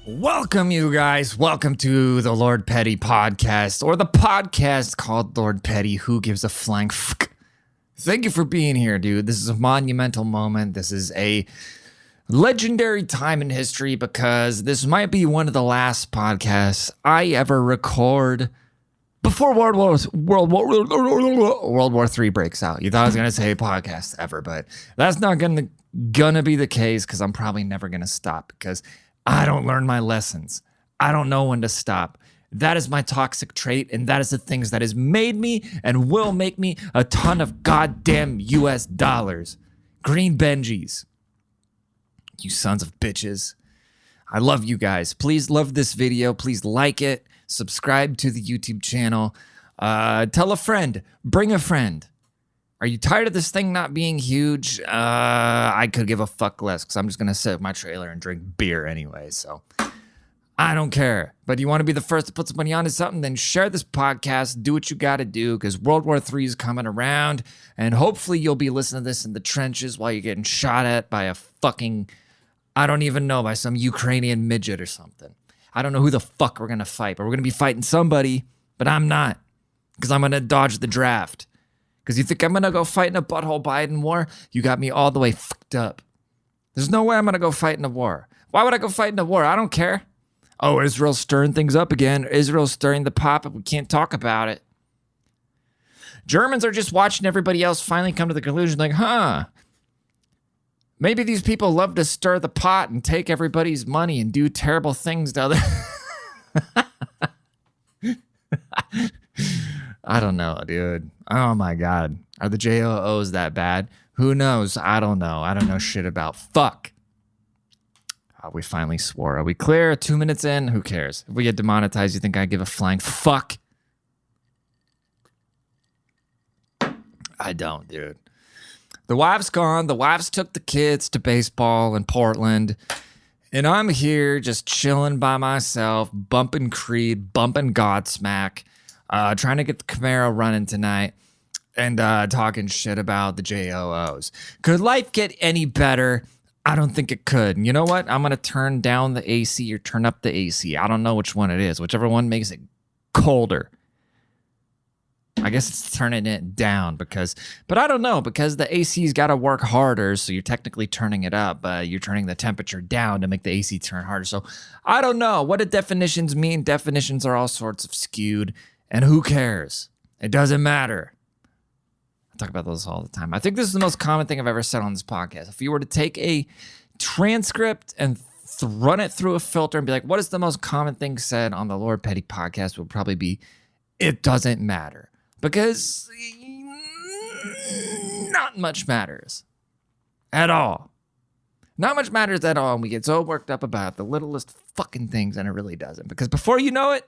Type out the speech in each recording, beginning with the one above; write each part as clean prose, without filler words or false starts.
Welcome, you guys. Welcome to the Lord Petty podcast, or the podcast called Lord Petty. Who gives a flying fuck? Thank you for being here, dude. This is a monumental moment. This is a legendary time in history because this might be one of the last podcasts I ever record before World War III breaks out. You thought I was gonna say podcast ever, but that's not gonna be the case because I'm probably never gonna stop because I don't learn my lessons. I don't know when to stop. That is my toxic trait, and that is the things that has made me and will make me a ton of goddamn US dollars. Green Benjis. You sons of bitches. I love you guys. Please love this video. Please like it. Subscribe to the YouTube channel. Tell a friend. Bring a friend. Are you tired of this thing not being huge? I could give a fuck less because I'm just going to sit in my trailer and drink beer anyway. So I don't care. But you want to be the first to put some money onto something, then share this podcast. Do what you got to do because World War III is coming around. And hopefully you'll be listening to this in the trenches while you're getting shot at by a fucking, I don't even know, by some Ukrainian midget or something. I don't know who the fuck we're going to fight. But we're going to be fighting somebody. But I'm not because I'm going to dodge the draft. Because you think I'm going to go fight in a butthole Biden war? You got me all the way fucked up. There's no way I'm going to go fight in a war. Why would I go fight in a war? I don't care. Oh, Israel's stirring things up again. Israel's stirring the pot, but we can't talk about it. Germans are just watching everybody else finally come to the conclusion like, maybe these people love to stir the pot and take everybody's money and do terrible things to other... I don't know, dude. Oh my God. Are the JOOs that bad? Who knows? I don't know. I don't know shit about fuck. We finally swore. Are we clear? 2 minutes in? Who cares? If we get demonetized, you think I give a flying fuck? I don't, dude. The wife's gone. The wife's took the kids to baseball in Portland. And I'm here just chilling by myself, bumping Creed, bumping Godsmack. Trying to get the Camaro running tonight and talking shit about the JOOs. Could life get any better? I don't think it could. And you know what? I'm going to turn down the AC or turn up the AC. I don't know which one it is. Whichever one makes it colder. I guess it's turning it down but I don't know because the AC's got to work harder. So you're technically turning it up, but you're turning the temperature down to make the AC turn harder. So I don't know. What do definitions mean? Definitions are all sorts of skewed. And who cares? It doesn't matter. I talk about those all the time. I think this is the most common thing I've ever said on this podcast. If you were to take a transcript and run it through a filter and be like, what is the most common thing said on the Lord Petty podcast? Would probably be, it doesn't matter. Because not much matters at all. Not much matters at all. And we get so worked up about the littlest fucking things, and it really doesn't. Because before you know it,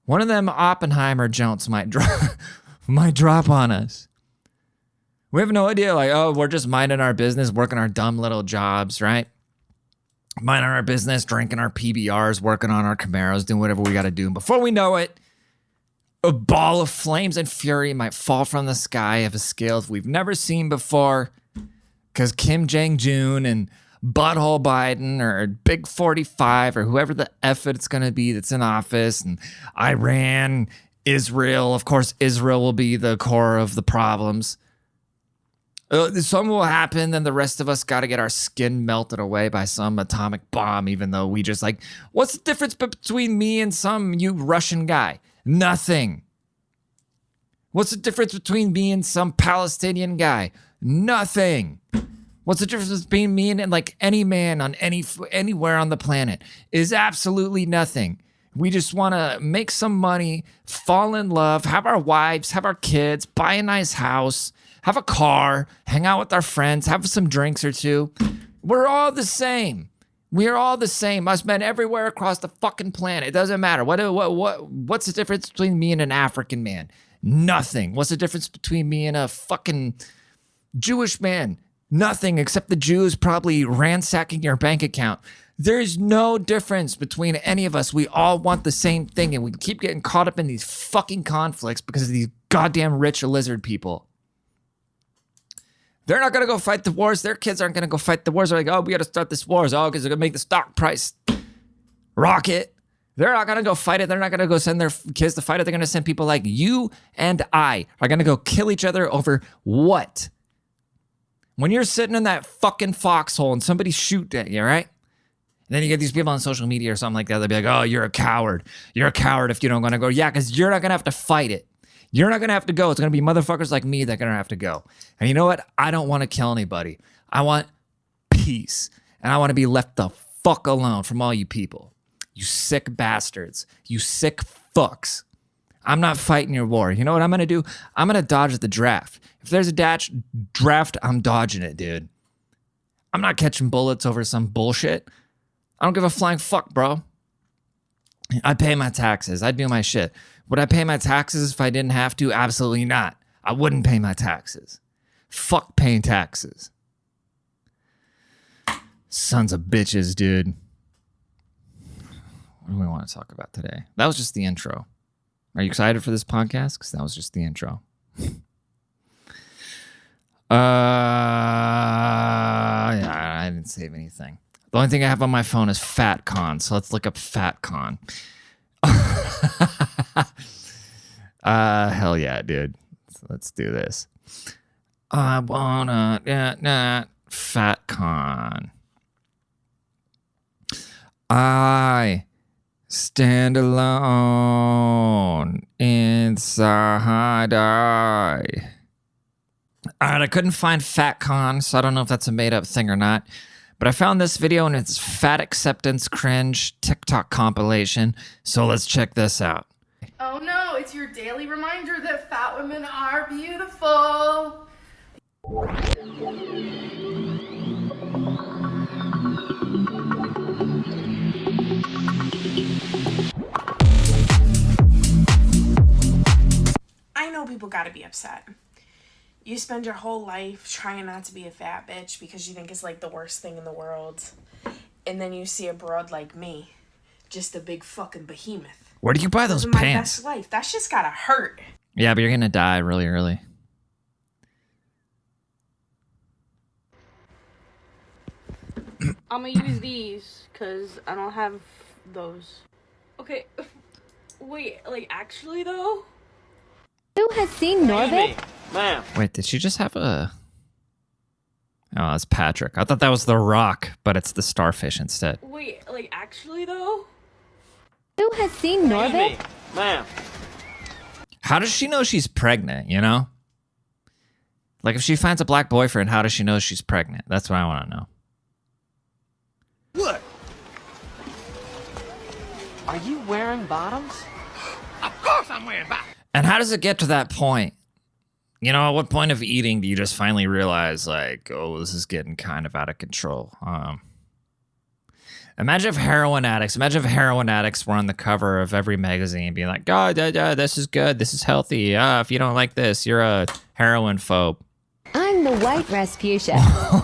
one of them Oppenheimer junts might drop on us. We have no idea, like, oh, we're just minding our business, working our dumb little jobs, right? Minding our business, drinking our PBRs, working on our Camaros, doing whatever we got to do. And before we know it, a ball of flames and fury might fall from the sky of a scale we've never seen before because Kim Jong-un and Butthole Biden or Big 45 or whoever the F it's going to be that's in office, and Iran, Israel. Of course, Israel will be the core of the problems. Something will happen, then the rest of us got to get our skin melted away by some atomic bomb, even though we just like, what's the difference between me and some you Russian guy? Nothing. What's the difference between me and some Palestinian guy? Nothing. What's the difference between me and like any man on anywhere on the planet? Is absolutely nothing. We just want to make some money, fall in love, have our wives, have our kids, buy a nice house, have a car, hang out with our friends, have some drinks or two. We're all the same. We are all the same. Us men everywhere across the fucking planet. It doesn't matter. What's the difference between me and an African man? Nothing. What's the difference between me and a fucking Jewish man? Nothing, except the Jews probably ransacking your bank account. There's no difference between any of us. We all want the same thing, and we keep getting caught up in these fucking conflicts because of these goddamn rich lizard people. They're not going to go fight the wars. Their kids aren't going to go fight the wars. They're like, oh, we got to start this wars. Oh, because they're going to make the stock price rocket. They're not going to go fight it. They're not going to go send their kids to fight it. They're going to send people like you and I are going to go kill each other over what? When you're sitting in that fucking foxhole and somebody shoot at you, right? And then you get these people on social media or something like that. They'll be like, oh, you're a coward. You're a coward if you don't want to go. Yeah, because you're not going to have to fight it. You're not going to have to go. It's going to be motherfuckers like me that are going to have to go. And you know what? I don't want to kill anybody. I want peace. And I want to be left the fuck alone from all you people. You sick bastards. You sick fucks. I'm not fighting your war. You know what I'm going to do? I'm going to dodge the draft. If there's a draft, I'm dodging it, dude. I'm not catching bullets over some bullshit. I don't give a flying fuck, bro. I pay my taxes. I do my shit. Would I pay my taxes if I didn't have to? Absolutely not. I wouldn't pay my taxes. Fuck paying taxes. Sons of bitches, dude. What do we want to talk about today? That was just the intro. Are you excited for this podcast? Because that was just the intro. Yeah, I didn't save anything. The only thing I have on my phone is FatCon, so let's look up FatCon. Hell yeah, dude. So let's do this. I wanna FatCon. I stand alone inside I. All right, I couldn't find FatCon, so I don't know if that's a made-up thing or not. But I found this video and it's fat acceptance cringe TikTok compilation. So let's check this out. Oh no, it's your daily reminder that fat women are beautiful. I know people gotta be upset. You spend your whole life trying not to be a fat bitch because you think it's like the worst thing in the world. And then you see a broad like me, just a big fucking behemoth. Where do you buy those Living my pants? best life. That's just gotta hurt. Yeah, but you're gonna die really early. I'm gonna use these because I don't have those. Okay, wait, like actually though? Who has seen Norbit? Ma'am. Wait, did she just have a... Oh, it's Patrick. I thought that was The Rock, but it's the starfish instead. Wait, like actually though? Who has seen Norbit? Ma'am. How does she know she's pregnant, you know? Like, if she finds a black boyfriend, how does she know she's pregnant? That's what I want to know. What? Are you wearing bottoms? Of course I'm wearing bottoms. And how does it get to that point? You know, at what point of eating do you just finally realize, like, oh, this is getting kind of out of control? Imagine if heroin addicts were on the cover of every magazine being like, oh, this is good, this is healthy. If you don't like this, you're a heroin phobe. I'm the white Rasputia.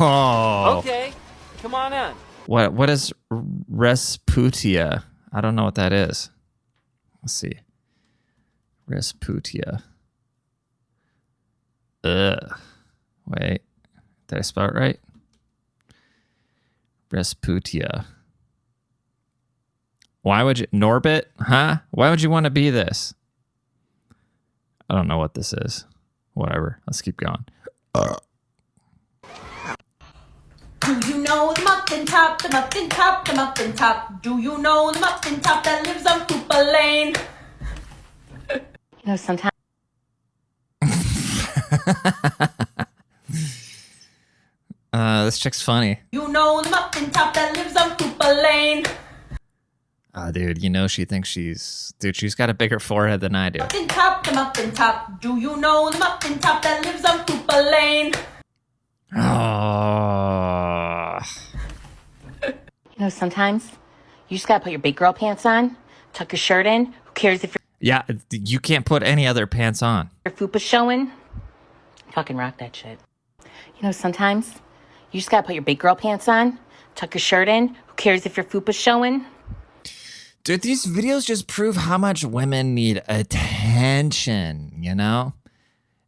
Oh. Okay, come on in. What is Rasputia? I don't know what that is. Let's see. Rasputia. Wait. Did I spell it right? Rasputia. Why would you... Norbit? Huh? Why would you want to be this? I don't know what this is. Whatever. Let's keep going. Do you know the muffin top, the muffin top, the muffin top? Do you know the muffin top that lives on Cooper Lane? You know, sometimes. This chick's funny. You know the muffin top that lives on Cooper Lane. Dude, you know she thinks she's... Dude, she's got a bigger forehead than I do. Muffin top, the muffin top. Do you know the muffin top that lives on Cooper Lane? Oh. You know, sometimes you just gotta put your big girl pants on, tuck your shirt in. Who cares if Yeah, you can't put any other pants on. your fupa's showing? Fucking rock that shit. You know, sometimes you just gotta put your big girl pants on, tuck your shirt in. Who cares if your fupa's showing? Dude, these videos just prove how much women need attention, you know?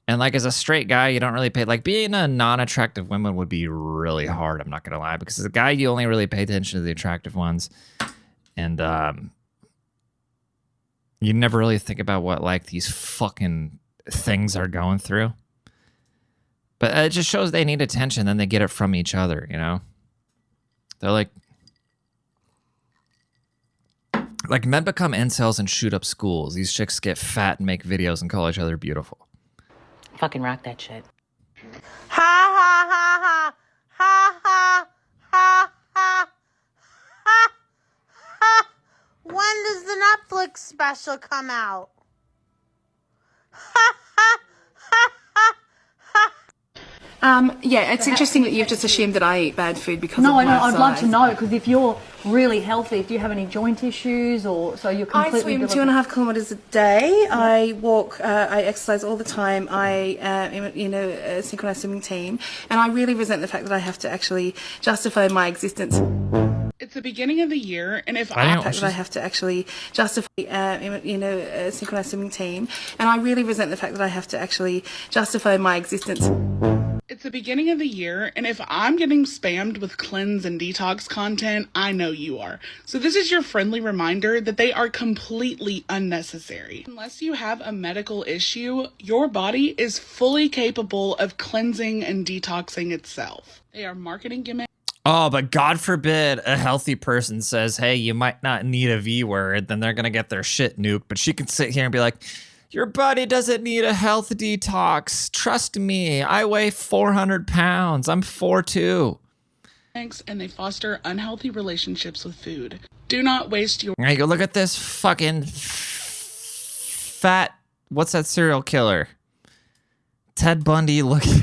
And like as a straight guy, you don't really pay, like being a non-attractive woman would be really hard, I'm not gonna lie, because as a guy you only really pay attention to the attractive ones. And you never really think about what like these fucking things are going through. But it just shows they need attention, then they get it from each other, you know? They're like men become incels and shoot up schools. These chicks get fat and make videos and call each other beautiful. Fucking rock that shit. Ha ha ha ha ha ha ha ha ha ha. When does the Netflix special come out? Ha ha ha ha ha. Yeah, it's interesting that you've just assumed that I eat bad food because No, of I my know. I'd love to size. know, because if you're really healthy, do you have any joint issues, or so you're I completely? swim 2.5 kilometers a day. I walk. I exercise all the time. I am in a synchronized swimming team, and I really resent the fact that I have to actually justify my existence. It's the beginning of the year, and if I have to actually justify in a synchronized swimming team, and I really resent the fact that I have to actually justify my existence. It's the beginning of the year, and if I'm getting spammed with cleanse and detox content, I know you are. So this is your friendly reminder that they are completely unnecessary. Unless you have a medical issue, your body is fully capable of cleansing and detoxing itself. They are marketing gimmicks. Oh, but God forbid a healthy person says, hey, you might not need a V word, then they're going to get their shit nuked. But she can sit here and be like, your body doesn't need a health detox. Trust me, I weigh 400 pounds. I'm 4'2". And they foster unhealthy relationships with food. Do not waste your... All right, go look at this fucking fat... What's that serial killer? Ted Bundy looking...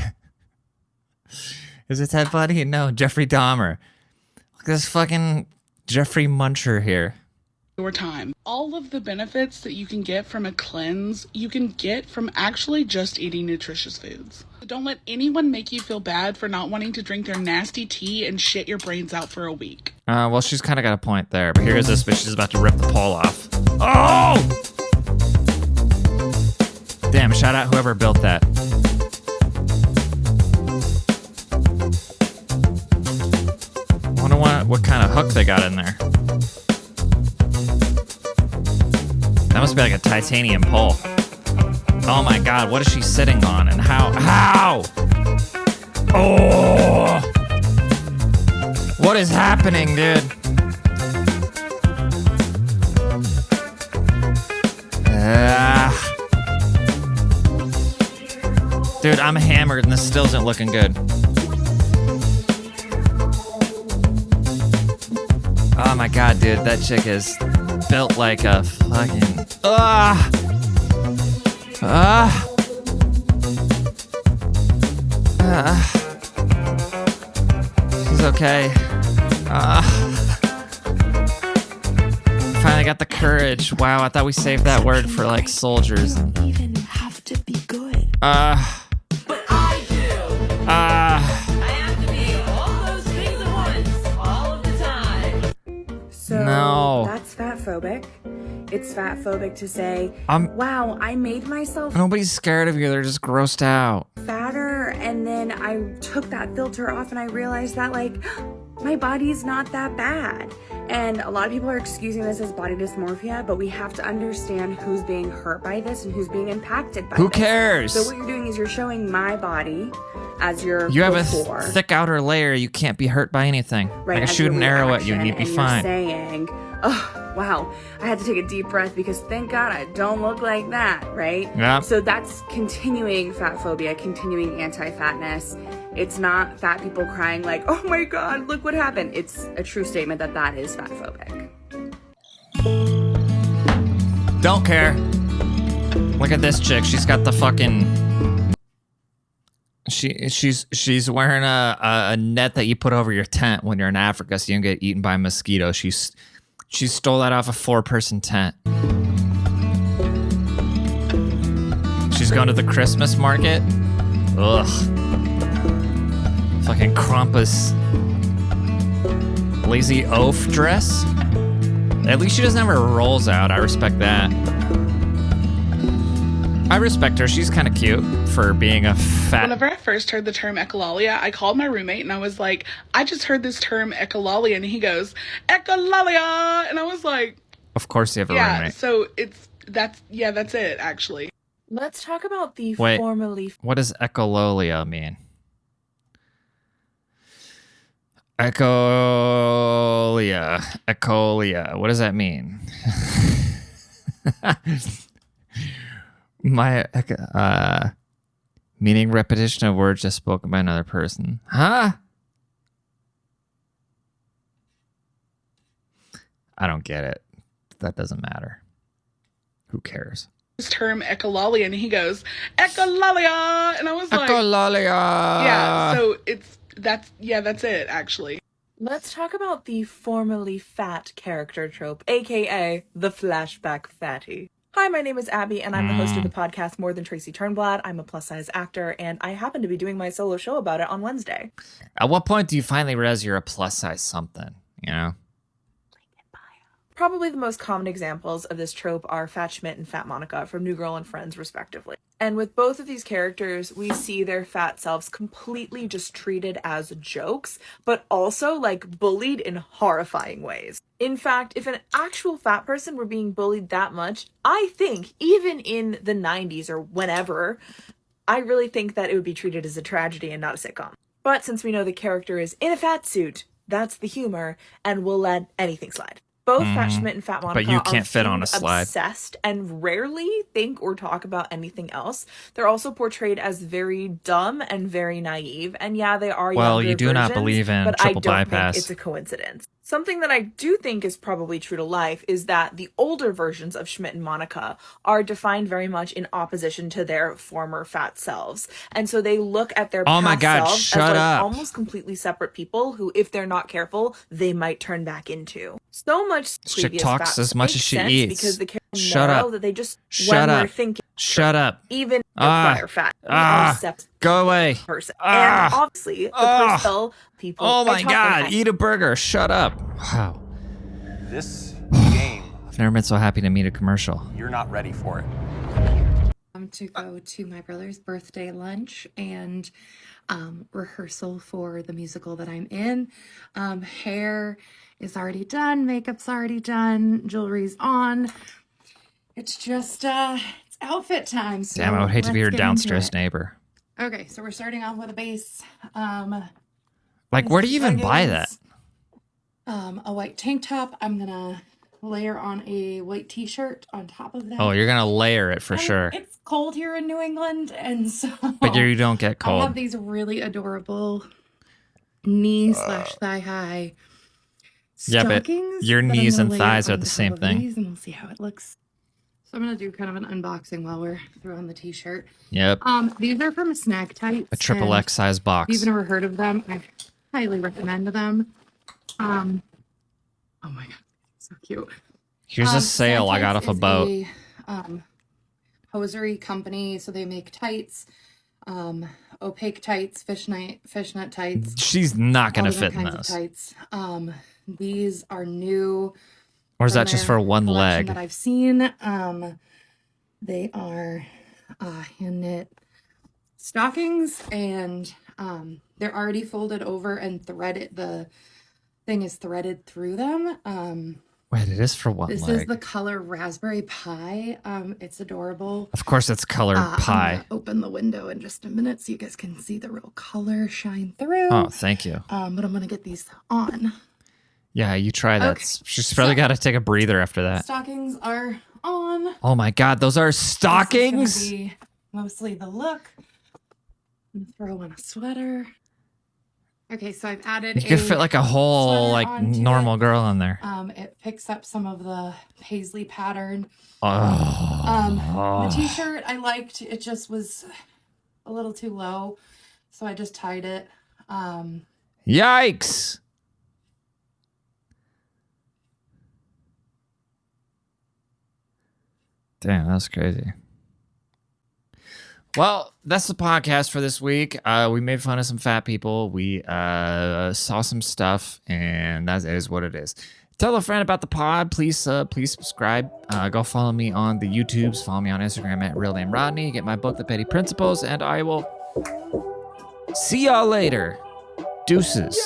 Is it Ted Bundy? No, Jeffrey Dahmer. Look at this fucking Jeffrey Muncher here. Your time. All of the benefits that you can get from a cleanse, you can get from actually just eating nutritious foods. Don't let anyone make you feel bad for not wanting to drink their nasty tea and shit your brains out for a week. Well, she's kind of got a point there, but here's this bitch. She's about to rip the pole off. Oh! Damn, shout out whoever built that. I wonder what kind of hook they got in there. That must be like a titanium pole. Oh my God, what is she sitting on and how? How? Oh! What is happening, dude? Dude, I'm hammered and this still isn't looking good. Oh my God, dude, that chick is built like a fucking... She's okay. Finally got the courage. Wow, I thought we saved that word for like soldiers. You don't even have to be good. But I do. I have to be all those things at once, all of the time. So no. That's fatphobic. It's fatphobic to say, wow, I made myself Nobody's scared of you. They're just grossed out. fatter, and then I took that filter off and I realized that, like, my body's not that bad. And a lot of people are excusing this as body dysmorphia, but we have to understand who's being hurt by this and who's being impacted by Who this. cares? So what you're doing is you're showing my body as your You have before. a thick outer layer. You can't be hurt by anything. Right, I can as shoot your an arrow at you and reaction, you'd be and fine. You're saying, oh, wow, I had to take a deep breath because thank God I don't look like that, right? Yeah. So that's continuing fat phobia, continuing anti-fatness. It's not fat people crying like, oh my God, look what happened. It's a true statement that that is fat phobic. Don't care. Look at this chick. She's got the fucking... She's wearing a net that you put over your tent when you're in Africa so you don't get eaten by mosquitoes. She stole that off a 4-person tent. She's going to the Christmas market. Ugh. Fucking Krampus. Lazy oaf dress. At least she doesn't have her rolls out. I respect that. I respect her. She's kind of cute for being a fat. Whenever I first heard the term echolalia, I called my roommate and I was like, I just heard this term echolalia, and he goes, echolalia, and I was like, Of course you have a yeah, roommate. so that's it, actually. Let's talk about the Wait, formerly. what does echolalia mean? Echolia. What does that mean? Meaning repetition of words just spoken by another person. Huh? I don't get it. That doesn't matter. Who cares? This term echolalia, and he goes, echolalia, and I was like, Echolalia. yeah, so that's it, actually. Let's talk about the formerly fat character trope, aka the flashback fatty. Hi, my name is Abby, and I'm the host of the podcast More Than Tracy Turnblad. I'm a plus-size actor, and I happen to be doing my solo show about it on Wednesday. At what point do you finally realize you're a plus size something? You know? Probably the most common examples of this trope are Fat Schmidt and Fat Monica from New Girl and Friends, respectively. And with both of these characters, we see their fat selves completely just treated as jokes, but also like bullied in horrifying ways. In fact, if an actual fat person were being bullied that much, I think even in the 90s or whenever, I really think that it would be treated as a tragedy and not a sitcom. But since we know the character is in a fat suit, that's the humor, and we'll let anything slide. Both Fat Schmidt and Fat Monica But you can't fit on a food slide. obsessed and rarely think or talk about anything else. They're also portrayed as very dumb and very naive. And yeah, they are Well, younger you do not versions, believe in but triple I don't bypass. think it's a coincidence. Something that I do think is probably true to life is that the older versions of Schmidt and Monica are defined very much in opposition to their former fat selves. And so they look at their Oh my past God, selves shut as like up. almost completely separate people who, if they're not careful, they might turn back into. So much Chick previous talks fat as much makes as she sense eats. because the characters Shut know up. that they just Shut when up. we're thinking Shut up. even Ah. prior fat Ah. are separate Go away. person. Ah. And obviously the Ah. Purcell people Oh I my talk God. like Eat a burger. Shut up. Wow. This game, I've never been so happy to meet a commercial. you're not ready for it. To go to my brother's birthday lunch and rehearsal for the musical that I'm in. Hair is already done, makeup's already done, jewelry's on. It's just it's outfit time. So Damn, I would hate to be let's your get into downstairs it. neighbor. Okay, so we're starting off with a base. Like, where do you even buy that? A white tank top. I'm gonna layer on a white t-shirt on top of that. Oh, you're gonna layer it for sure. It's cold here in New England, and so But you don't get I have cold. these really adorable knee/thigh high Yeah, but stockings. your that I'm knees gonna and layer thighs are on the top same of thing. these, and we'll see how it looks. So I'm gonna do kind of an unboxing while we're throwing the t-shirt. Yep. These are from Snack Tights. A triple and X size If box. you've never heard of them, I highly recommend them. Oh my god, so cute. Here's a sale I got off a boat. Is a hosiery company, so they make tights, opaque tights, fishnet tights. She's not gonna all different fit in kinds those. of tights. These are new. Or is from that just their for one collection leg? that I've seen? They are hand knit stockings, and they're already folded over and threaded. The thing is threaded through them. Wait, it is for one This leg. is the color raspberry pie. It's adorable. Of course, it's colored I'm pie. gonna open the window in just a minute so you guys can see the real color shine through. Oh, thank you. But I'm gonna get these on. Yeah, you try that. Okay, She's probably got to take a breather after that. Stockings are on. Oh my God, those are stockings? This is gonna be mostly the look. I'm gonna throw on a sweater. Okay, so I've added. You could fit like a whole sweater like onto normal girl in there. It picks up some of the paisley pattern. Oh. The t-shirt I liked. It just was a little too low, so I just tied it. Yikes! Damn, that's crazy. Well, that's the podcast for this week. We made fun of some fat people. We saw some stuff, and that is what it is. Tell a friend about the pod. Please subscribe. Go follow me on the YouTubes. Follow me on Instagram at RealNameRodney. Get my book, The Petty Principles, and I will see y'all later. Deuces.